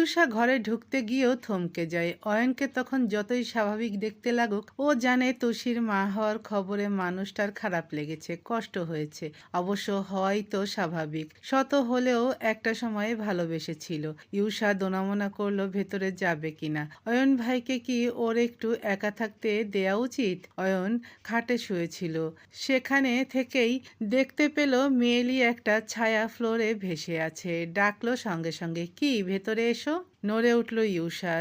ইউষা ঘরে ঢুকতে গিয়েও থমকে যায়। অয়নকে তখন যতই স্বাভাবিক দেখতে লাগুক, ও জানে তুষির মা হওয়ার খবরে মানুষটার খারাপ লেগেছে, কষ্ট হয়েছে। অবশ্য হয়তো স্বাভাবিক, শত হলেও একটা সময়ে ভালোবেসেছিল। ইউষা দোনামোনা করলো ভেতরে যাবে কিনা। অয়ন ভাইকে কি ওর একটু একা থাকতে দেয়া উচিত? অয়ন খাটে শুয়েছিল, সেখানে থেকেই দেখতে পেল মেয়েলি একটা ছায়া ফ্লোরে ভেসে আছে। ডাকলো সঙ্গে সঙ্গে, কি ভেতরে এসো। নড়ে উঠল ইউষা,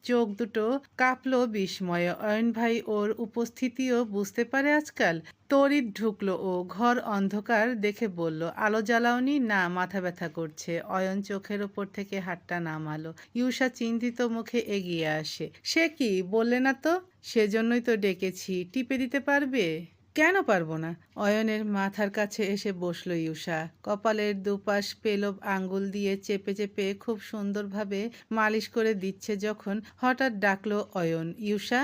চোখ দুটো কাঁপলো বিস্ময়ে। অয়ন ভাই ওর উপস্থিতিও বুঝতে পারে আজকাল। তড়িৎ ঢুকলো ও, ঘর অন্ধকার দেখে বলল, আলো জ্বালাওনি? না, মাথা ব্যথা করছে। অয়ন চোখের ওপর থেকে হাতটা নামালো। ইউষা চিন্তিত মুখে এগিয়ে আসে। সে কি, বললে না তো? সেজন্যই তো ডেকেছি, টিপে দিতে পারবে? কেন পারবো না? অয়নের মাথার কাছে এসে বসল ইউষা, কপালের দুপাশ পেলব আঙ্গুল দিয়ে চেপে চেপে খুব সুন্দরভাবে মালিশ করে দিচ্ছে যখন হঠাৎ ডাকলো অয়ন, ইউষা।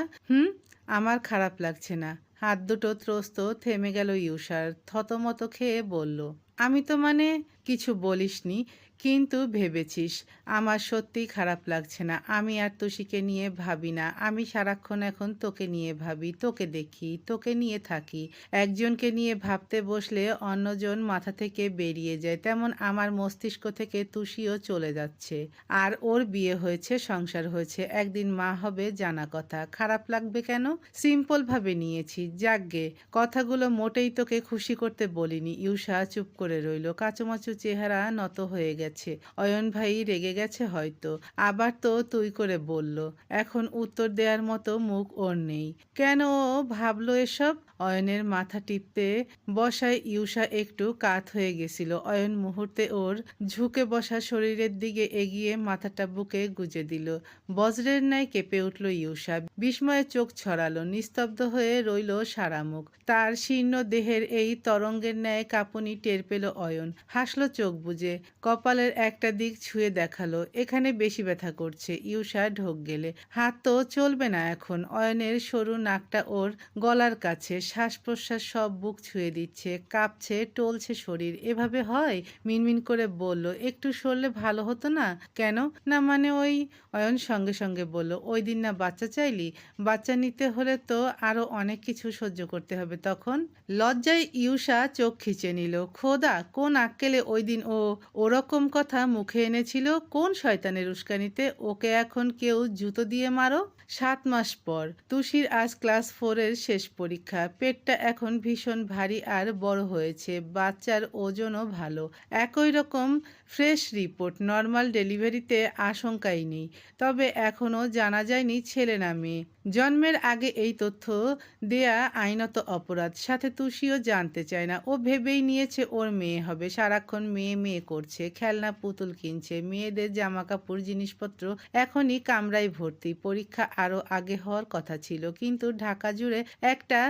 আমার খারাপ লাগছে না। হাত দুটো ত্রস্ত থেমে গেল ইউষার। থতমত খেয়ে বলল, আমি তো মানে কিছু বলিসনি, কিন্তু ভেবেছিস। আমার সত্যিই খারাপ লাগছে না। আমি আর তুষিকে নিয়ে ভাবি না, আমি সারাক্ষণ এখন তোকে নিয়ে ভাবি, তোকে দেখি, তোকে নিয়ে থাকি। একজনকে নিয়ে ভাবতে বসলে অন্যজন মাথা থেকে বেরিয়ে যায়, তেমন আমার মস্তিষ্ক থেকে তুষিও চলে যাচ্ছে। আর ওর বিয়ে হয়েছে, সংসার হয়েছে, একদিন মা হবে জানা কথা। খারাপ লাগবে কেন? সিম্পল ভাবে নিয়েছি। যাকগে, কথাগুলো মোটেই তোকে খুশি করতে বলিনি। ইউষা চুপ করে রইল, কাচুমাচু চেহারা নত হয়ে গেছে। অয়ন ভাই রেগে গেছে হয়তো, আবার তো তুই করে বলল। এখন উত্তর দেওয়ার মতো মুখ ওর নেই। কেন ও ভাবলো এসব? অয়নের মাথা টিপতে বসায় ইউষা একটু কাত হয়ে গেছিল। অয়ন মুহূর্তে ওর ঝুঁকে বসা শরীরের দিকে এগিয়ে মাথাটা বুকে গুজে দিল। বজ্রের ন্যায় কেঁপে উঠল ইউষা, বিস্ময়ে চোখ ছড়ালো, নিস্তব্ধ হয়ে রইল সারা মুখ। তার শীর্ণ দেহের এই তরঙ্গের ন্যায় কাঁপুনি টের পেল অয়ন। হাসলো চোখ বুজে, কপালের একটা দিক ছুঁয়ে দেখালো, এখানে বেশি ব্যথা করছে। ইউষা ঢোক গেলে, হাত তো চলবে না এখন। অয়নের সরু নাকটা ওর গলার কাছে, শ্বাস প্রশ্বাস সব বুক ছুঁয়ে দিচ্ছে, কাঁপছে, টলছে শরীর। এভাবে হয়? মিনমিন করে বলল, একটু সরলে ভালো হতো না? কেন? না মানে ওই। অয়ন সঙ্গে সঙ্গে বলল, ওই দিন না বাচ্চা চাইলি? বাচ্চা নিতে হলে তো আরো অনেক কিছু সহ্য করতে হবে তখন। লজ্জায় ইউষা চোখ খিচে নিল। খোদা, কোন আক্কেলে ওই দিন ও ওরকম কথা মুখে এনেছিল? কোন শয়তানের উস্কানিতে? ওকে এখন কেউ জুতো দিয়ে মারো। 7 মাস পর তুষির আজ ক্লাস 4-এর শেষ পরীক্ষা। পেটটা এখন ভীষণ ভারী আর বড় হয়েছে, বাচ্চার ওজনও ভালো। একই রকম ফ্রেশ রিপোর্ট, নর্মাল ডেলিভারিতে আশঙ্কাই নেই। তবে এখনও জানা যায়নি ছেলে না মেয়ে। জন্মের আগে এই তথ্য দেয়া আইনত অপরাধ। সাথে তুষিও জানতে চায় না। ও ভেবেই নিয়েছে ওর মেয়ে হবে, সারাক্ষণ মেয়ে মেয়ে করছে, খেলনা পুতুল কিনছে, মেয়েদের জামা কাপড় জিনিসপত্র এখনই কামরায় ভর্তি। পরীক্ষা আরো আগে হওয়ার কথা ছিল, কিন্তু ঢাকা জুড়ে একটা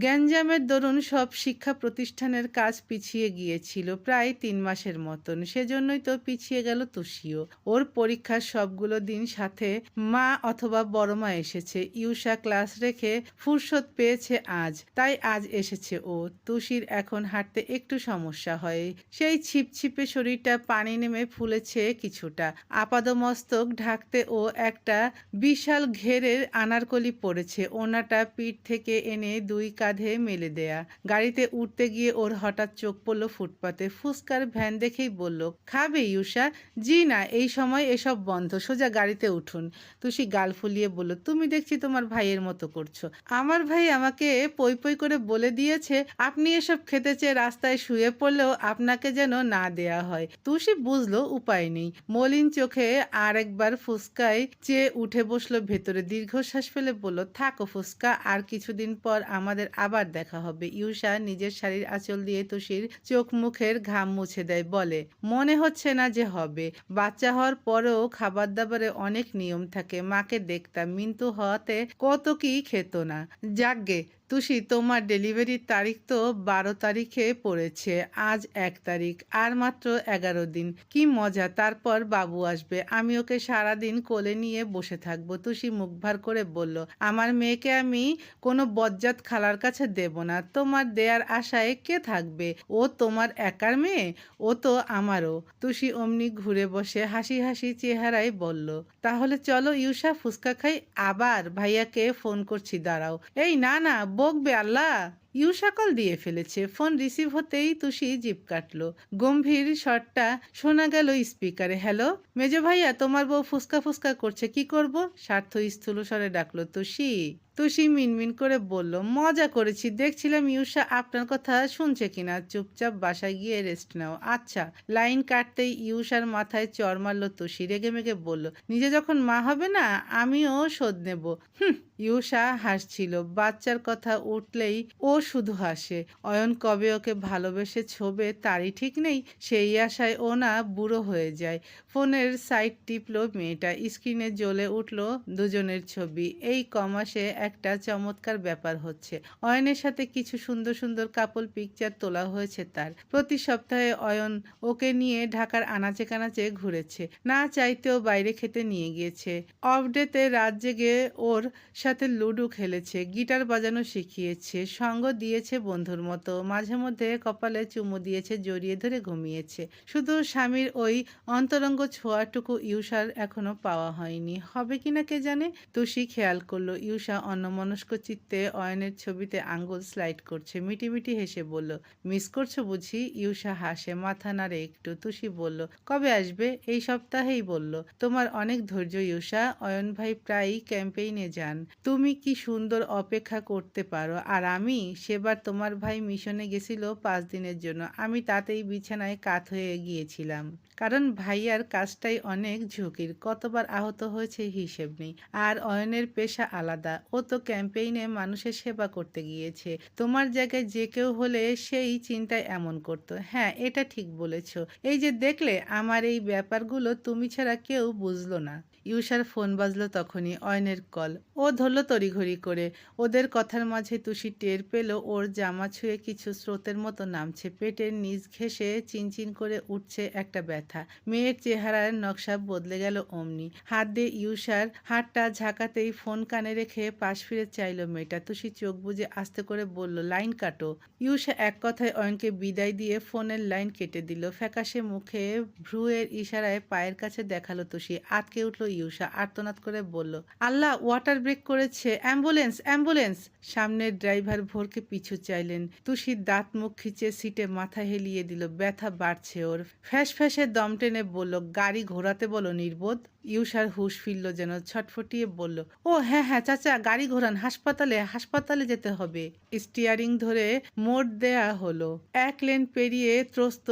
গ্যাঞ্জামের দরুন সব শিক্ষা প্রতিষ্ঠানের কাজ পিছিয়ে গিয়েছিল প্রায় 3 মাসের মতন। সেজন্যই তো পিছিয়ে গেল তুষিও। ওর পরীক্ষার সবগুলো দিন সাথে মা অথবা বড় মা এসেছে। ইউষা ক্লাস রেখে ফুরসত পেয়েছে আজ, তাই আজ এসেছে ও। তুষির এখন হাঁটতে একটু সমস্যা হয়, সেই ছিপছিপে শরীরটা পানি নেমে ফুলেছে কিছুটা। আপাদমস্তক ঢাকতে ও একটা বিশাল ঘেরের আনারকলি পড়েছে, ওনাটা পিঠ থেকে এনে 2 কাঁধে মেলে দেয়া। গাড়িতে উঠতে গিয়ে ওর হঠাৎ চোখ পড়ল ফুটপাতে। ফুসকার ভ্যান দেখেই বলল, খাবে ইউষা? জি না, এই সময় এসব বন্ধ, সোজা গাড়িতে উঠুন। তুষি গাল ফুলিয়ে বলল, তুমি দেখছি তোমার ভাইয়ের মতো করছো। আমার ভাই আমাকে পই পই করে বলে দিয়েছে আপনি এসব খেতে চেয়ে রাস্তায় শুয়ে পড়লেও আপনাকে যেন না দেয়া হয়। তুষি বুঝলো উপায় নেই, মলিন চোখে আর একবার ফুসকায় চেয়ে উঠে বসলো ভেতরে। দীর্ঘশ্বাস ফেলে বলল, থাকো ফুসকা, আর কিছুদিন পর আমাদের আবার দেখা হবে। ইউষা নিজের শাড়ির আঁচল দিয়ে তুষির চোখ মুখের ঘাম মুছে দেয়, বলে, মনে হচ্ছে না যে হবে। বাচ্চা হওয়ার পরেও খাবার দাবারে অনেক নিয়ম থাকে। মাকে দেখতাম, মিন্তু হওয়াতে কত কি খেত না। যাকগে, তুষি, তোমার ডেলিভারির তারিখ তো 12 তারিখে পড়েছে, আজ 1 তারিখ, আর মাত্র 11 দিন। কি মজা, তারপর বাবু আসবে, আমি ওকে সারাদিন কোলে নিয়ে বসে থাকবো। তুষি মুখ ভার করে বলল, আমার মেয়েকে আমি কোনো বজ্জাত খালার কাছে দেব না, তোমার দেয়ার আশায় কে থাকবে? ও তোমার একার মেয়ে, ও তো আমারও। তুষি অমনি ঘুরে বসে হাসি হাসি চেহারায় বলল, তাহলে চলো ইউসা, ফুচকা খাই। আবার ভাইয়াকে ফোন করছি, দাঁড়াও। এই না না, বকবে আল্লাহ। ইউসা কল দিয়ে ফেলেছে। ফোন রিসিভ হতেই তুষি জিভ কাটলো। গম্ভীর স্বরটা শোনা গেল স্পিকারে। হ্যালো মেজো ভাইয়া, তোমার বউ ফুসকা ফুসকা করছে, কি করব? স্বার্থ স্থূল স্বরে ডাকলো তুষি। তুষি মিনমিন করে বলল, মজা করেছি, দেখছিলাম ইউসা আপনার কথা শুনছে কিনা। চুপচাপ বাসায় গিয়ে রেস্ট নাও। আচ্ছা। লাইন কাটতেই ইউসার মাথায় চড় মারল তুষি। রেগে মেগে বলল, নিজে যখন মা হবে না, আমিও শোধ নেব। হুম। ইউসা হাসছিল। বাচ্চার কথা উঠলেই ও শুধু হাসে। অয়ন কবে ওকে ভালোবেসে ছোবে তারই ঠিক নেই। সেই আশায় ও না বুড়ো হয়ে যায়। ফোনের সাইড টিপল মেয়েটা। স্ক্রিনে জ্বলে উঠল দুজনের ছবি। এই কমাসে একটা চমৎকার ব্যাপার হচ্ছে। অয়নের সাথে কিছু সুন্দর সুন্দর কাপল পিকচার তোলা হয়েছে তার। প্রতি সপ্তাহে অয়ন ওকে নিয়ে ঢাকার আনাচে কানাচে ঘুরেছে, না চাইতেও বাইরে খেতে নিয়ে গিয়েছে। অফ ডেতে রাত জেগে ওর সাথে লুডো খেলেছে, গিটার বাজানো শিখিয়েছে, সঙ্গ দিয়েছে বন্ধুর মতো, মাঝে মধ্যে কপালে চুমু দিয়েছে, জড়িয়ে ধরে ঘুমিয়েছে। শুধু স্বামীর ওই অন্তরঙ্গ ছোঁয়াটুকু ইউসার এখনো পাওয়া হয়নি। হবে কিনা কে জানে। তুষি খেয়াল করলো ইউসা অন্যমনস্ক চিত্তে অয়নের ছবিতে আঙ্গুল স্লাইড করছে। মিটিমিটি হেসে বলল, মিস করছো বুঝি? ইউসা হাসে, মাথা নাড়ে একটু। তুষি বলল, কবে আসবে? এই সপ্তাহেই বলল। তোমার অনেক ধৈর্য ইউসা, অয়ন ভাই প্রায়ই ক্যাম্পেইনে যান, তুমি কি সুন্দর অপেক্ষা করতে পারো। আর আমি সেবার তোমার ভাই মিশনে গেছিল 5 দিনের জন্য, আমি তাতেই বিছানায় কাত হয়ে গিয়েছিলাম। কারণ ভাইয়ার কাজটাই অনেক ঝুঁকির, কতবার আহত হয়েছে হিসেব নেই। আর অয়নের পেশা আলাদা, ও তো ক্যাম্পেইনে মানুষের সেবা করতে গিয়েছে। তোমার জায়গায় যে কেউ হলে সেই চিন্তায় এমন করতো। হ্যাঁ, এটা ঠিক বলেছ। এই যে দেখলে, আমার এই ব্যাপারগুলো তুমি ছাড়া কেউ বুঝলো না। ইউসার ফোন বাজলো তখনই, অয়নের কল। ও ধরল তড়িঘড়ি করে। ওদের কথার মাঝে তুষি টের পেল ওর জামা ছুঁয়ে কিছু স্রোতের মতো নামছে। পেটের নিচ ঘেঁষে চিনচিন করে উঠছে একটা ব্যথা। মেয়ের চেহারার নকশা বদলে গেল অমনি। হাত দিয়ে ইউসার হাতটা ঝাঁকাতেই ফোন কানে রেখে পাশ ফিরে চাইল মেয়েটা। তুষি চোখ বুজে আস্তে করে বলল, লাইন কাটো। ইউসা এক কথায় অয়নকে বিদায় দিয়ে ফোনের লাইন কেটে দিল। ফ্যাকাশে মুখে ভ্রুয়ের ইশারায় পায়ের কাছে দেখালো তুষি। আটকে উঠল ইউসা, আর্তনাদ করে বলল, আল্লাহ, ওয়াটার ব্রেক করেছে, অ্যাম্বুলেন্স অ্যাম্বুলেন্স। সামনের ড্রাইভার ভোরকে পিছু চাইলেন। তুষির দাঁত মুখ খিচে সিটে মাথা হেলিয়ে দিল। ব্যথা বাড়ছে ওর। ফ্যাস ফ্যাসে দম টেনে বলল, গাড়ি ঘোরাতে বলো নির্বোধ। ইউসার হুঁশ ফিরল যেন, ছটফটিয়ে বলল, ও হ্যাঁ হ্যাঁ চাচা, গাড়ি ঘোরান, হাসপাতালে হাসপাতালে যেতে হবে। স্টিয়ারিং ধরে মোড় দেয়া হলো। এক লেন পেরিয়ে ত্রস্ত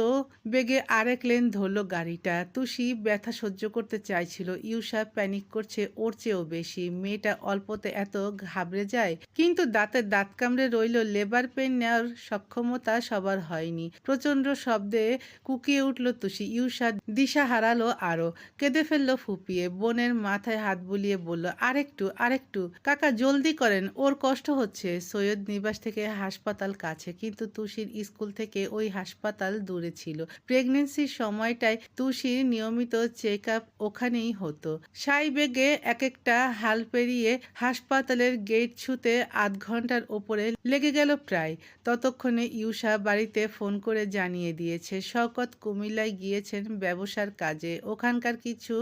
বেগে আরেক লেন ধরল গাড়িটা। তুষি ব্যথা সহ্য করতে চাইছিল, ইউসা প্যানিক করছে ওর চেয়েও বেশি। মেয়েটা অল্পতে এত ঘাবড়ে যায়, কিন্তু দাঁতে দাঁত কামড়ে রইল। লেবার পেন নেওয়ার সক্ষমতা সবার হয়নি। প্রচন্ড শব্দে কুকিয়ে উঠল তুষি। ইউসা দিশা হারালো আরো, কেঁদে ফেললো ফুপিয়ে। বোনের মাথায় হাত বুলিয়ে বলল, আরেকটু আরেকটু কাকা, জলদি করেন, ওর কষ্ট হচ্ছে। সৈয়দ নিবাস থেকে হাসপাতাল কাছে, কিন্তু তুষির স্কুল থেকে ওই হাসপাতাল দূরে ছিল। প্রেগনেন্সির সময়টায় তুষির নিয়মিত চেক আপ ওখানেই হতো। সাই বেগে এক একটা হাল পেরিয়ে হাসপাতালের গেট ছুঁতে আধ ঘন্টার ওপরে লেগে গেল প্রায়। ততক্ষণে ইউসা বাড়িতে ফোন করে জানিয়ে দিয়েছে শওকত কুমিল্লায় গিয়েছেন ব্যবসার কাজে। ওখানকার কিছু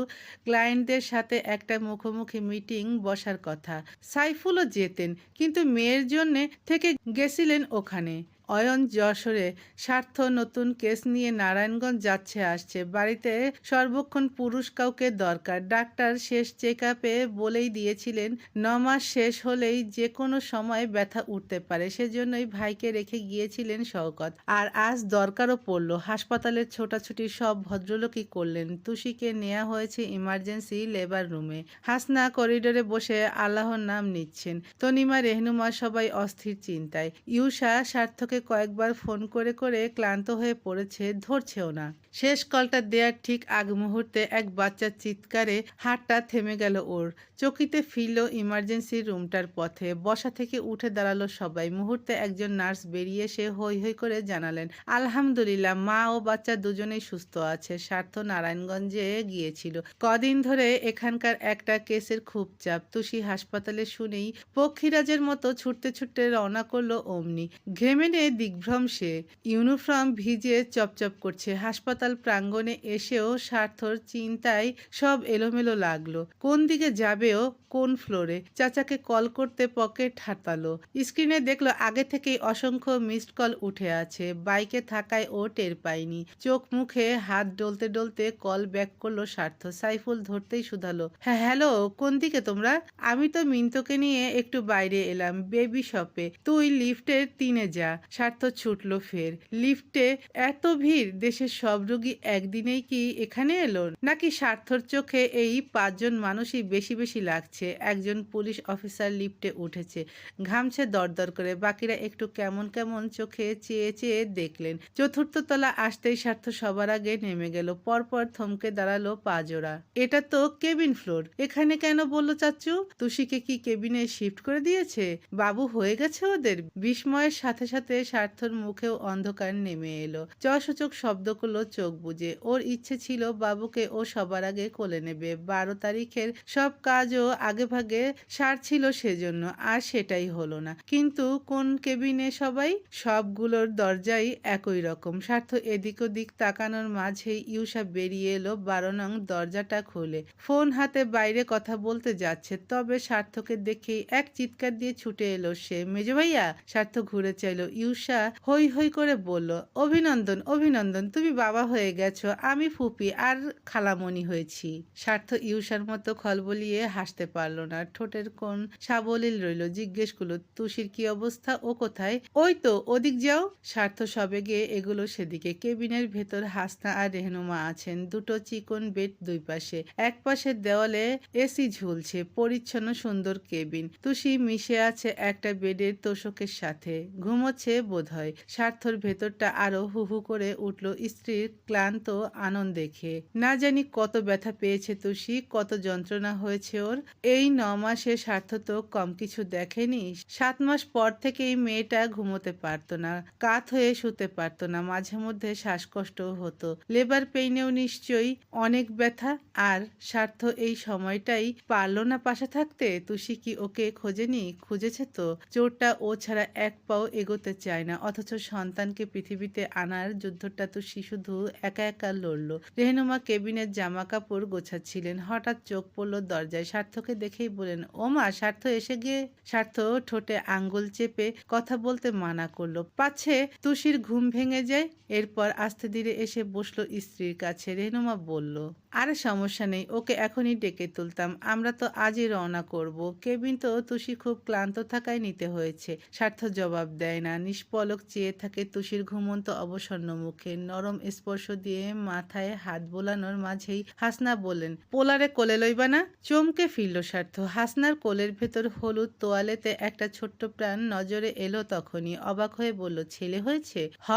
ক্লায়েন্টদের সাথে একটা মুখোমুখি মিটিং বসার কথা। সাইফুলও যেতেন, কিন্তু মেয়ের জন্যে থেকে গেছিলেন ওখানে। অয়ন যশোরে, স্বার্থ নতুন কেস নিয়ে নারায়ণগঞ্জ যাচ্ছে আসছে। বাড়িতে সর্বক্ষণ পুরুষ কাউকে দরকার। ডাক্তার শেষ চেক আপে বলেই দিয়েছিলেন 9 মাস শেষ হলেই যে কোনো সময় ব্যথা উঠতে পারে। সেজন্যই ভাইকে রেখে গিয়েছিলেন শওকত। আর আজ দরকারও পড়ল। হাসপাতালের ছোটাছুটি সব ভদ্রলোকই করলেন। তুষিকে নেওয়া হয়েছে ইমার্জেন্সি লেবার রুমে। হাসনা করিডোরে বসে আল্লাহর নাম নিচ্ছেন। তনিমা, রেহনুমা সবাই অস্থির চিন্তায়। ইউসা স্বার্থকে কয়েকবার ফোন করে করে ক্লান্ত হয়ে পড়েছে, ধরছেও না। শেষ কলটা দেওয়ার ঠিক আগ মুহূর্তে এক বাচ্চার চিৎকারে হাতটা থেমে গেল ওর। চকিতে ফিরল ইমার্জেন্সি রুমটার পথে। বসা থেকে উঠে দাঁড়ালো সবাই। মুহূর্তে একজন নার্স বেরিয়ে এসে হৈ হৈ করে জানালেন, আলহামদুলিল্লাহ, মা ও বাচ্চা দুজনেই সুস্থ আছে। স্বার্থ নারায়ণগঞ্জে গিয়েছিল। কদিন ধরে এখানকার একটা কেসের খুব চাপ। তুষি হাসপাতালে শুনেই পক্ষীরাজের মতো ছুটতে ছুটতে রওনা করলো অমনি। ঘেমে নিয়ে দিগ্ভ্রম সে। ইউনিফর্ম ভিজে চপচপ করছে। হাসপাতাল প্রাঙ্গণে এসেও স্বার্থর চিন্তায় সব এলোমেলো লাগলো। কোন দিকে যাবে ও, কোন ফ্লোরে? চাচাকে কল করতে পকেট হাতালো। স্ক্রিনে দেখলো আগে থেকেই অসংখ্য মিসড কল উঠে আছে। বাইকে থাকায় ও টের পায়নি। চোখ মুখে হাত ডলতে ডলতে কল ব্যাক করলো স্বার্থ। সাইফুল ধরতেই শুধালো, হ্যাঁ হ্যালো, কোন দিকে তোমরা? আমি তো মিন্টুকে নিয়ে একটু বাইরে এলাম, বেবি শপে। তুই লিফটের 3-এ যা। স্বার্থ ছুটলো ফের। লিফটে এত ভিড়, দেশের সব রোগী একদিনেই কি এখানে এলো, নাকি স্বার্থর চোখে এই 5জন মানুষই বেশি বেশি লাগছে? একজন পুলিশ অফিসার লিফটে উঠেছে, ঘামছে দরদর করে। বাকিরা একটু কেমন কেমন চোখে চেয়ে চেয়ে দেখলেন। চতুর্থ তলা আসতেই স্বার্থ সবার আগে নেমে গেল। পরপর থমকে দাঁড়ালো পাজোড়া। এটা তো কেবিন ফ্লোর, এখানে কেন বললো চাচ্চু? তুষিকে কি কেবিনে শিফট করে দিয়েছে? বাবু হয়ে গেছে ওদের? বিস্ময়ের সাথে সাথে স্বার্থর মুখেও অন্ধকার নেমে এলো। চসূচক শব্দ করলো চোখ বুজে। ওর ইচ্ছে ছিল বাবুকে ও সবার আগে কোলে নেবে। 12 তারিখের সব কাজও আগে ভাগে সারছিল সেজন্য, আর সেটাই হলো না। কিন্তু কোন কেবিনে সবাই? সবগুলোর দরজাই একই রকম। স্বার্থ এদিক ওদিক তাকানোর মাঝেই ইউসা বেরিয়ে এলো। 12 নং দরজাটা খোলে। ফোন হাতে বাইরে কথা বলতে যাচ্ছে, তবে স্বার্থকে দেখেই এক চিৎকার দিয়ে ছুটে এলো সে। মেজো ভাইয়া! স্বার্থ ঘুরে চাইল। ইউসা হৈ হৈ করে বলল, অভিনন্দন অভিনন্দন, তুমি বাবা হয়ে গেছো, আমি ফুপি আর খালামণি হয়েছি। স্বার্থ ইউসার মতো খলবলিয়ে হাসতে পারল না। ঠোঁটের কোণ সাবলীল রইল। জিজ্ঞেস করলো, তুষির কি অবস্থা, ও কোথায়? ওই তো ওদিক যাও। স্বার্থ সবে গিয়ে এগুলো সেদিকে। কেবিনের ভেতর হাসনা আর রেহনুমা আছেন। দুটো চিকন বেড দুই পাশে। এক পাশের দেওয়ালে এসি ঝুলছে। পরিচ্ছন্ন সুন্দর কেবিন। তুষি মিশে আছে একটা বেডের তোষকের সাথে, ঘুমোচ্ছে বোধহয়। স্বার্থর ভেতরটা আরো হু হু করে উঠল স্ত্রীর ক্লান্ত আনন্দ দেখে। না জানি কত ব্যথা পেয়েছে তুষি, কত যন্ত্রণা হয়েছে ওর। এই 9 মাসে স্বার্থ তো কম কিছু দেখেনি। 7 মাস পর থেকেই মেয়েটা ঘুমোতে পারতো না, কাত হয়ে শুতে পারতো না। মাঝে মধ্যে শ্বাসকষ্টও হতো। লেবার পেইনেও নিশ্চয়ই অনেক ব্যথা। আর স্বার্থ এই সময়টাই পারলো না পাশে থাকতে। তুষি কি ওকে খোঁজেনি? খুঁজেছে তো। চোরটা ও ছাড়া এক পাও এগোতে চায় না, অথচ সন্তানকে পৃথিবীতে আনার যুদ্ধটা তো শুধু একা একা লড়ল। রেহনুমা কেবিনের জামা কাপড় গোছাচ্ছিলেন। হঠাৎ চোখ পড়ল দরজায়। স্বার্থকে দেখেই বলেন, ও মা, স্বার্থ এসে গিয়ে। স্বার্থ ঠোঁটে আঙ্গুল চেপে কথা বলতে মানা করলো, পাছে তুষির ঘুম ভেঙে যায়। এরপর আস্তে ধীরে এসে বসলো স্ত্রীর কাছে। রেহনুমা বলল, আরে সমস্যা নেই, ওকে এখনই ডেকে তুলতাম। আমরা তো আজই রওনা করব। কেবিন তো তুষি খুব ক্লান্ত থাকায় নিতে হয়েছে। স্বার্থ জবাব দেয় না, নিষ্পলক চেয়ে থাকে তুষির ঘুমন্ত অবসন্ন মুখে। নরম স্পর্শ দিয়ে মাথায় হাত বোলানোর মাঝেই হাসনা বললেন, পোলারে কোলে লইবা না? চমকে ফিরল স্বার্থ। হাসনার কোলের ভেতর হলুদ তোয়ালেতে একটা ছোট্ট প্রাণ নজরে এলো তখনই। অবাক হয়ে বলল, ছেলে হয়েছে? হ,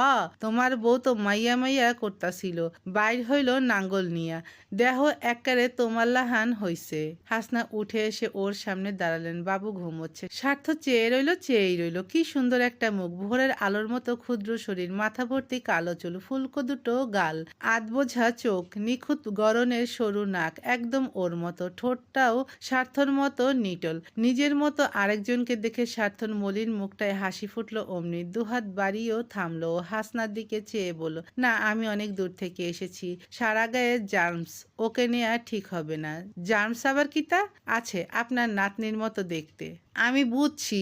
তোমার বউ তো মাইয়া মাইয়া করতাছিল, বাইর হইল নাঙ্গল নিয়া। দেহ এককারে তোমার লাহান হইছে। হাসনা উঠে এসে ওর সামনে দাঁড়ালেন। বাবু ঘুমোচ্ছে। স্বার্থ চেয়ে রইল, চেয়েই রইল। কি সুন্দর একটা মুখ, ভোরের আলোর মতো ক্ষুদ্র শরীর, মাথা ভর্তি কালো চুল, ফুলকো দুটো গাল, আধবোঝা চোখ, নিখুঁত গড়নের সরু নাক, একদম ওর মতো। ঠোঁটটাও স্বার্থর মতো নিটল। নিজের মতো আরেকজনকে দেখে স্বার্থর মলিন মুখটায় হাসি ফুটলো অমনি। দুহাত বাড়িয়েও থামলো। হাসনার দিকে চেয়ে বলল, না, আমি অনেক দূর থেকে এসেছি। সারা গায়ে জার্মস, ওকে নেয়া ঠিক হবে না। জার্মস আবার কিতা? আছে, আপনার নাতনির মতো দেখতে। আমি বুঝছি,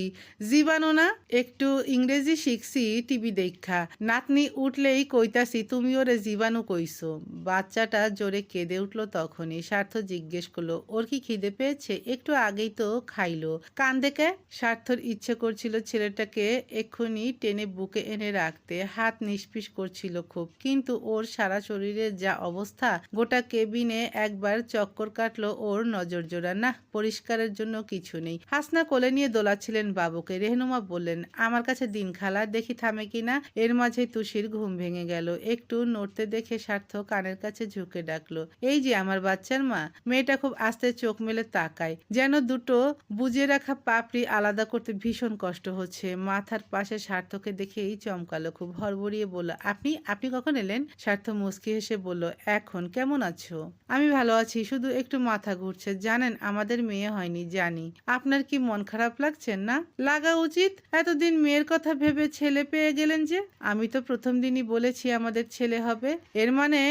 জীবাণু না। একটু ইংরেজি শিখছি টিভি দেখা। নাতনি উঠলেই কইতাছি তুমি ওরে জীবাণু কইছো। বাচ্চাটা জোরে কেঁদে উঠলো তখনই। স্বার্থ জিজ্ঞেস করলো, ওর কি খিদে পেয়েছে? একটু আগেই তো খাইলো, কান্দে কে? স্বার্থর ইচ্ছে করছিল ছেলেটাকে এক্ষুনি টেনে বুকে এনে রাখতে। হাত নিষ্পিস করছিল খুব, কিন্তু ওর সারা শরীরের যা অবস্থা, গোটা কেবিন কেবিনে একবার চক্কর কাটলো ওর নজরজোড়া। না, পরিষ্কারের জন্য কিছু নেই। হাসনা কোলে নিয়ে দোলাচ্ছিলেন বাবুকে। রেহনুমা বললেন, আমার কাছে দিন খালা, দেখি থামে কিনা। এর মাঝে তুষির ঘুম ভেঙে গেল। একটু নড়তে দেখে সার্থক কানের কাছে ঝুঁকে ডাকলো, এই যে আমার বাচ্চার মা। মেয়েটা খুব আস্তে চোখ মেলে তাকায়, যেন দুটো বুজে রাখা পাপড়ি আলাদা করতে ভীষণ কষ্ট হচ্ছে। মাথার পাশে সার্থকে দেখেই চমকালো, খুব হড়বড়িয়ে বলল, আপনি আপনি কখন এলেন? সার্থ মুচকি হেসে বলল, এখন। কেমন আছো? আমি ভালো আছি, শুধু একটু মাথা ঘুরছে। জানেন, আমাদের মেয়ে হয়নি। জানি। আপনার কি মন খারাপ লাগছে? না লাগা উচিত, এতদিন মেয়ের কথা ভেবে ছেলে পেয়ে গেলেন যে। আমি তো প্রথম দিনই বলেছি আমাদের ছেলে হবে। এর মানে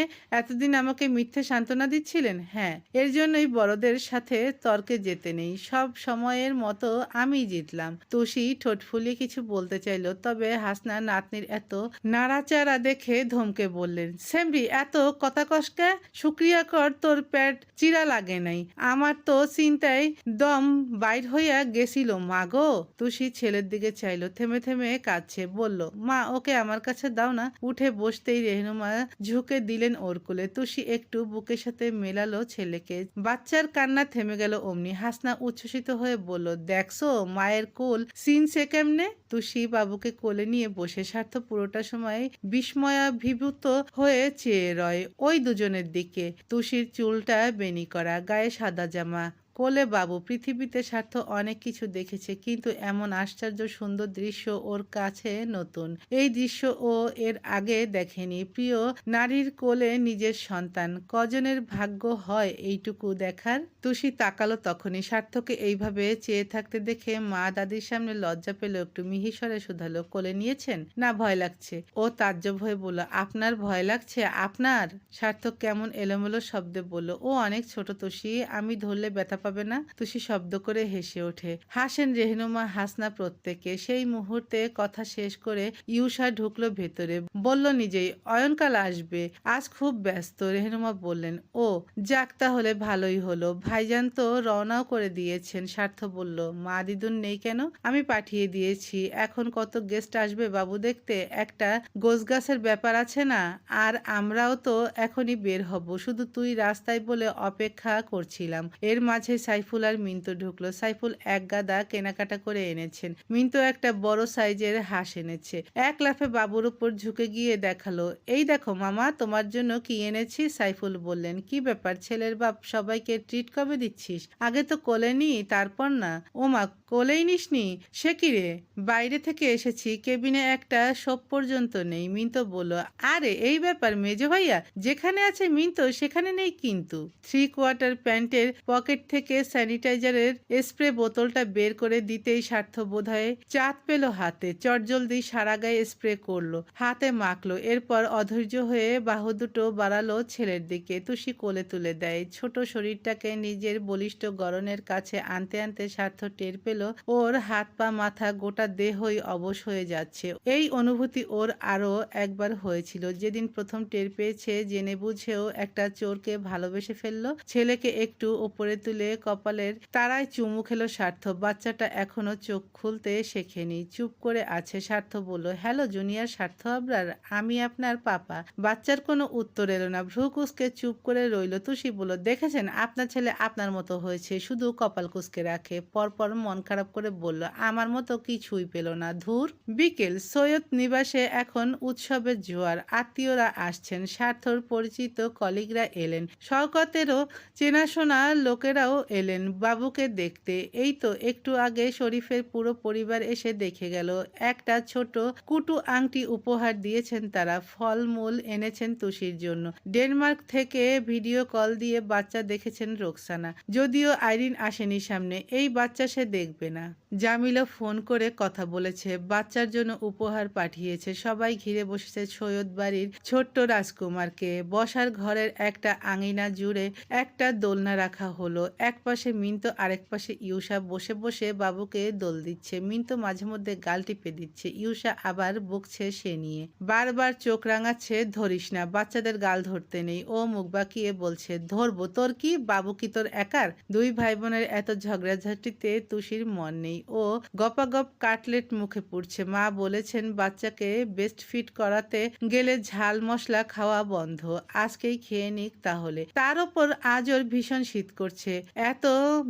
এতদিন আমাকে মিথ্যে সান্ত্বনা দিচ্ছিলেন? হ্যাঁ, এর জন্যই বড়দের সাথে তর্কে যেতে নেই। সব সময়ের মতো আমি জিতলাম। তুষি ঠোঁট ফুলিয়ে কিছু বলতে চাইল, তবে হাসনা নাতনির এত নাড়াচাড়া দেখে ধমকে বললেন, সেমরি, এত কথা কসকা, শুক্রিয়া কর তোর পেট চিরা লাগে নাই। আমার তো চিন্তায় দম বাইর হইয়া গেছিল মা গো। তুষি ছেলের দিকে চাইল, থেমে থেমে কাঁদছে। বলল, মা ওকে আমার কাছে দাও না। উঠে বসতেই রেহনুমা ঝুঁকে দিলেন ওর কোলে। তুষি একটু বুকের সাথে মেলালো ছেলেকে। বাচ্চার কান্না থেমে গেল অমনি। হাসনা উচ্ছ্বসিত হয়ে বলল, দেখছো মায়ের কোল সিনছে কেমনে। তুষি বাবুকে কোলে নিয়ে বসে। স্বার্থ পুরোটা সময় বিস্ময়াভিভূত হয়ে চেয়ে রয় ওই দুজনের দিকে। তুষির চুলটা বেনি করা, গায়ে সাদা জামা, কোলে বাবু। পৃথিবীতে স্বার্থ অনেক কিছু দেখেছে, কিন্তু এমন আশ্চর্য সুন্দর দৃশ্য ওর কাছে নতুন। এই দৃশ্য ও এর আগে দেখেনি। প্রিয় নারীর কোলে নিজের সন্তান, কজনের ভাগ্য হয় এইটুকু দেখার। তুষি তাকালো তখনই। স্বার্থকে এইভাবে চেয়ে থাকতে দেখে মা দাদির সামনে লজ্জা পেল একটু। মিহিসরে শুধালো, কোলে নিয়েছেন? না, ভয় লাগছে। ও তাজ্জব হয়ে বলল, আপনার ভয় লাগছে? আপনার? সার্থক কেমন এলোমেলো শব্দে বলল, ও অনেক ছোট তুষি, আমি ধরলে ব্যথা পাবে না? তুষি শব্দ করে হেসে ওঠে। হাসেন রেহনুমা, হাসনা, প্রত্যেকে। সেই মুহূর্তে কথা শেষ করে ইউষা ঢুকলো ভেতরে। বলল নিজেই, অয়নকাল আসবে, আজ খুব ব্যস্ত। রেহনুমা বললেন, ও যাক, তাহলে ভালোই হলো। ভাইজান তো রওনাও করে দিয়েছেন। স্বার্থ বলল, মা দিদুন নেই কেন? আমি পাঠিয়ে দিয়েছি। এখন কত গেস্ট আসবে বাবু দেখতে, একটা গোছগাছের ব্যাপার আছে না। আর আমরাও তো এখনই বের হব, শুধু তুই রাস্তায় বলে অপেক্ষা করছিলাম। এর মাঝে সাইফুল আর মিন্টু ঢুকলো। সাইফুল এক গাদা কেনাকাটা করে এনেছেন। মিন্টু একটা বড় সাইজের হাঁস এনেছে। এক লাফে বাবুর উপর ঝুঁকে গিয়ে দেখালো, এই দেখো মামা, তোমার জন্য কি এনেছি। সাইফুল বললেন, কি ব্যাপার, ছেলের বাপ, সবাইকে ট্রিট কবে দিচ্ছিস? আগে তো কোলে নি, তারপর না। ও মা, কোলেই নিসনি? সে কি রে? বাইরে থেকে এসেছি, কেবিনে একটা শোপ পর্যন্ত নেই। মিন্টু বলল, আরে এই ব্যাপার মেজো ভাইয়া, যেখানে আছে মিন্টু সেখানে নেই কিন্তু। 3/4 প্যান্টের পকেট থেকে স্যানিটাইজারের স্প্রে বোতলটা বের করে দিতেই স্বার্থ বোধহয় চাঁদ পেল হাতে। চটজলদি সারা গায়ে স্প্রে করলো, হাতে মাখলো। এরপর অধৈর্য হয়ে বাহু দুটো বাড়ালো ছেলের দিকে। তুষি কোলে তুলে দেয়। ছোট শরীরটাকে নিজের বলিষ্ঠ গড়নের কাছে আনতে আনতে স্বার্থ টের পেল ওর হাত পা মাথা গোটা দেহই অবশ হয়ে যাচ্ছে। এই অনুভূতি ওর আরো একবার হয়েছিল যেদিন প্রথম টের পেয়েছে জেনে বুঝেও একটা চোরকে ভালোবেসে ফেললো। ছেলেকে একটু ওপরে তুলে কপালের তারায় চুমু খেলো স্বার্থ। বাচ্চাটা এখনো চোখ খুলতে শেখেনি, চুপ করে আছে। স্বার্থ বলল, হ্যালো জুনিয়র স্বার্থ আবরার, আমি আপনার পাপা। বাচ্চার কোনো উত্তর এলো না, ভ্রু কুঁচকে চুপ করে রইল। তুষি বলল, দেখেছেন, আপনার ছেলে আপনার মতো হয়েছে, শুধু কপাল কুঁচকে রাখে। পরপর মন খারাপ করে বলল, আমার মতো কিছুই পেল না, ধুর। বিকেল। সৈয়দ নিবাসে এখন উৎসবের জোয়ার। আত্মীয়রা আসছেন, স্বার্থর পরিচিত কলিগরা এলেন, শওকতেরও চেনাশোনা লোকেরাও এলেন বাবুকে দেখতে। এই তো একটু আগে শরীফের পুরো পরিবার এসে দেখে গেল। একটা ছোট কুটু আংটি উপহার দিয়েছেন তারা। ফলমূল এনেছেন তুষির জন্য। ডেনমার্ক থেকে ভিডিও কল দিয়ে বাচ্চা দেখেছেন রোকসানা। যদিও আইরিন আসেনি সামনে, এই বাচ্চা সে দেখবে না। জামিলা ফোন করে কথা বলেছে, বাচ্চার জন্য উপহার পাঠিয়েছে। সবাই ঘিরে বসেছে সৈয়দ বাড়ির ছোট্ট রাজকুমারকে। বসার ঘরের একটা আঙিনা জুড়ে একটা দোলনা রাখা হলো। এক পাশে মিন্তো আরেক পাশে ইউষা বসে বসে বাবুকে দোল দিচ্ছে। মিন্তো মাঝে মধ্যে গাল টিপে দিচ্ছে, ইউষা আবার বকছে সে নিয়ে। বারবার চোখ রাঙাচ্ছে, ধরিস না, বাচ্চাদের গাল ধরতে নেই। ও মুখ বাঁকিয়ে বলছে, ধরবো, তোর কি, বাবু কি তোর একার? দুই ভাই বোনের এত ঝগড়াঝাটিতে তুষির মন নেই। ও গপাগপ কাটলেট মুখে পুড়ছে। মা বলেছেন বাচ্চাকে বেস্ট ফিট করাতে গেলে ঝাল মশলা খাওয়া বন্ধ, আজকেই খেয়ে নিক তাহলে। তার ওপর আজ ওর ভীষণ শীত করছে। এত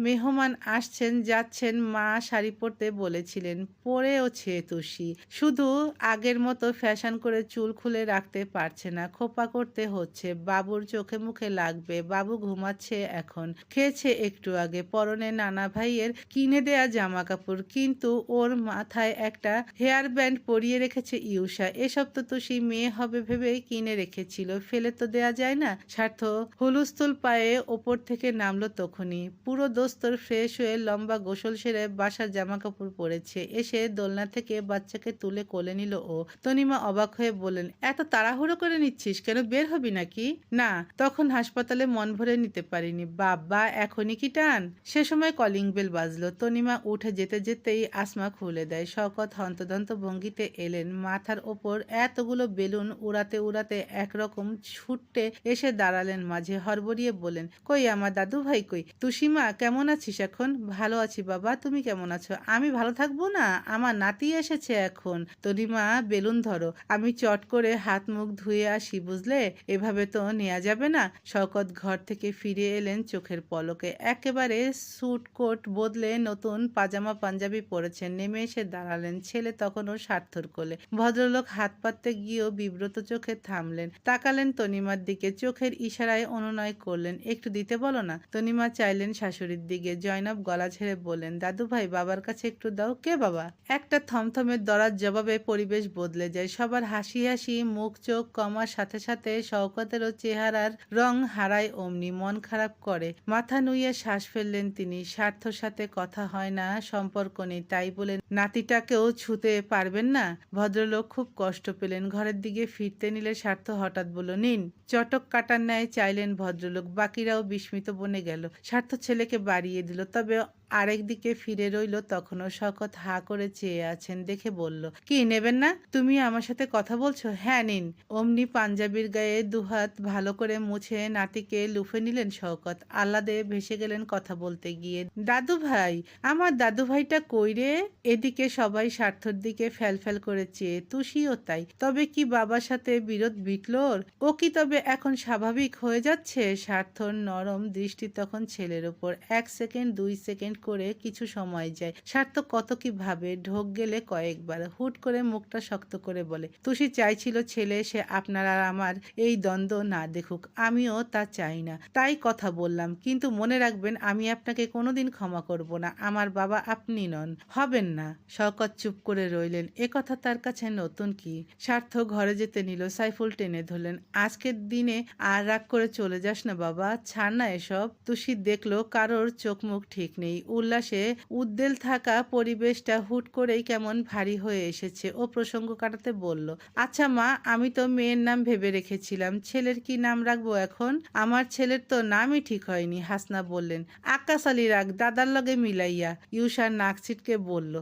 মেহমান আসছেন যাচ্ছেন, মা শাড়ি পরতে বলেছিলেন, পরেওছে তুষি। শুধু আগের মতো ফ্যাশন করে চুল খুলে রাখতে পারছে না, খোপা করতে হচ্ছে। বাবুর চোখে মুখে লাগবে। বাবু ঘুমাচ্ছে এখন, খেয়েছে একটু আগে, পরনে নানা ভাইয়ের কিনে দেয়া জামা কাপড়, কিন্তু ওর মাথায় একটা হেয়ার ব্যান্ড পরিয়ে রেখেছে ইউষা। এসব তো তুষি মেয়ে হবে ভেবে কিনে রেখেছিল, ফেলে তো দেয়া যায় না। স্বার্থ হুলস্থুল পায়ে ওপর থেকে নামলো তখনই। পুরো দোস্তর ফ্রেশ হয়ে লম্বা গোসল সেরে বাসার জামা কাপড় পরেছে, এসে দোলনা থেকে বাচ্চাকে তুলে কোলে নিল ও। তনিমা অবাক হয়ে বললেন, এত তাড়াহুড়ো করে নিচ্ছিস কেন, বের হবি নাকি? না, তখন হাসপাতালে মন ভরে নিতে পারিনি। বাবা, এখনই কি টান? সে সময় কলিং বেল বাজলো। তনিমা উঠে যেতে যেতেই আসমা খুলে দেয়। শওকত হন্তদন্ত ভঙ্গিতে এলেন। মাথার ওপর এতগুলো বেলুন উড়াতে উড়াতে একরকম ছুট্টে এসে দাঁড়ালেন মাঝে। হড়বড়িয়ে বলেন, কই আমার দাদু ভাই কই? তুষিমা, কেমন আছিস এখন? ভালো আছি বাবা, তুমি কেমন আছো? আমি ভালো থাকবো না? আমার নাতি এসেছে এখন। তনিমা, বেলুন ধরো, আমি চট করে হাত মুখ ধুয়ে আসি, বুঝলে? এভাবে তো নেওয়া যাবে না। শওকত ঘর থেকে ফিরে এলেন চোখের পলকে। একেবারে স্যুট কোট বদলে নতুন পাজামা পাঞ্জাবি পরেছেন। নেমে এসে দাঁড়ালেন। ছেলে তখনও স্বার্থর কোলে। ভদ্রলোক হাত পাততে গিয়েও বিব্রত চোখে থামলেন, তাকালেন তনিমার দিকে, চোখের ইশারায় অনুনয় করলেন, একটু দিতে বলো না। তনিমা চাইলেন শাশুড়ির দিকে। জয়নব গলা ছেড়ে বললেন, দাদু ভাই, বাবার কাছে একটু দাও। কে বাবা? একটা থমথমের দরার জবাবে পরিবেশ বদলে যায়। সবার হাসি হাসি মুখ চোখ কমার সাথে সাথে শওকতেরও চেহারার রং হারায় অমনি। মন খারাপ করে মাথা নুইয়ে শ্বাস ফেললেন তিনি। স্বার্থর সাথে কথা হয় না, সম্পর্ক নেই, তাই বলে নাতিটাকেও ছুতে পারবেন না? ভদ্রলোক খুব কষ্ট পেলেন। ঘরের দিকে ফিরতে নিলে স্বার্থ হঠাৎ বলল, নিন। চটক কাটার ন্যায় চাইলেন ভদ্রলোক। বাকিরাও বিস্মিত বনে গেল। স্বার্থ ছেলেকে বাড়িয়ে দিল, তবে আরেক দিকে ফিরে রইল তখনও। শওকত হা করে চেয়ে আছেন দেখে বলল, কি নেবেন না? তুমি আমার সাথে কথা বলছো? হ্যাঁ, নিন। অমনি পাঞ্জাবির গায়ে দুহাত ভালো করে মুছে নাতিকে লুফে নিলেন শওকত। আহ্লাদে ভেসে গেলেন কথা বলতে গিয়ে, দাদু ভাই, আমার দাদু ভাইটা কই রে? এদিকে সবাই স্বার্থর দিকে ফ্যালফ্যাল করে চেয়ে, তুষিও তাই। তবে কি বাবার সাথে বিরোধ বিটলোর? ও কি তবে এখন স্বাভাবিক হয়ে যাচ্ছে? স্বার্থর নরম দৃষ্টি তখন ছেলের ওপর। 1 সেকেন্ড 2 সেকেন্ড করে কিছু সময় যায়। স্বার্থ কত কি ভাবে, ঢোক গেলে কয়েকবার। হুট করে মুখটা শক্ত করে বলে, তুষি চাইছিল ছেলে সে আপনার আর আমার এই দ্বন্দ্ব না দেখুক, আমিও তা চাই না, তাই কথা বললাম। কিন্তু মনে রাখবেন, আমি আপনাকে কোনোদিন ক্ষমা করব না। আমার বাবা আপনি নন, হবেন না। শওকত চুপ করে রইলেন। এ কথা তার কাছে নতুন কি? স্বার্থ ঘরে যেতে নিল। সাইফুল টেনে ধরলেন, আজকের দিনে আর রাগ করে চলে যাস না বাবা, ছাড় না এসব। তুষি দেখলো কারোর চোখ মুখ ঠিক নেই। উল্লাসে উদ্বেল থাকা পরিবেশটা হুট করেই কেমন ভারী হয়ে এসেছে। ও প্রসঙ্গ কাটাতে বলল, আচ্ছা মা, আমি তো মেয়ের নাম ভেবে রেখেছিলাম, ছেলের কি নাম রাখবো এখন? আমার ছেলের তো নামই ঠিক হয়নি। হাসনা বললেন, আকাশ আলী রাখ, দাদার লগে মিলাইয়া। ইউষার নাক ছিটকে বলল,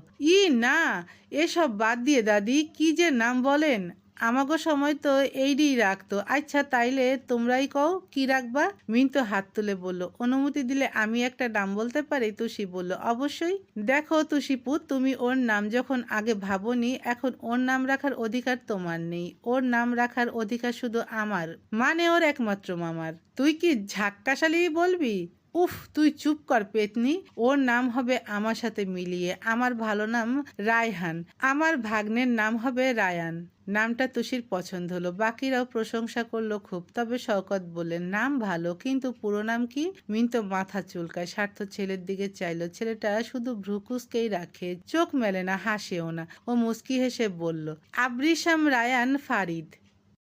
না, এসব বাদ দিয়ে দাদি, কি যে নাম বলেন, আমাগো সময় তো এইডি রাখতো। আচ্ছা তাইলে তোমরাই কও কি রাখবা? মিন্টু হাত তুলে বলল, অনুমতি দিলে আমি একটা নাম বলতে পারি? তুষি বলল, অবশ্যই। দেখো তুষিপুত, তুমি ওর নাম যখন আগে ভাবনি, এখন ওর নাম রাখার অধিকার তোমার নেই। ওর নাম রাখার অধিকার শুধু আমার, মানে ওর একমাত্র মামার। তুই কি ঝাক্কাশালি বলবি? উফ, তুই চুপ কর পেতনি। ওর নাম হবে আমার সাথে মিলিয়ে। আমার ভালো নাম রায়হান, আমার ভাগ্নের নাম হবে রায়ান। নামটা তুষির পছন্দ হলো। বাকিরাও প্রশংসা করলো খুব। তবে শওকত বললেন, নাম ভালো, কিন্তু পুরো নাম কি? মিন্টু মাথা চুলকায়। স্বার্থ ছেলের দিকে চাইল। ছেলেটা শুধু ভ্রুকুসকেই রাখে, চোখ মেলে না, হাসেও না। ও মুচকি হেসে বলল, আবরিশাম রায়ান ফারিদ।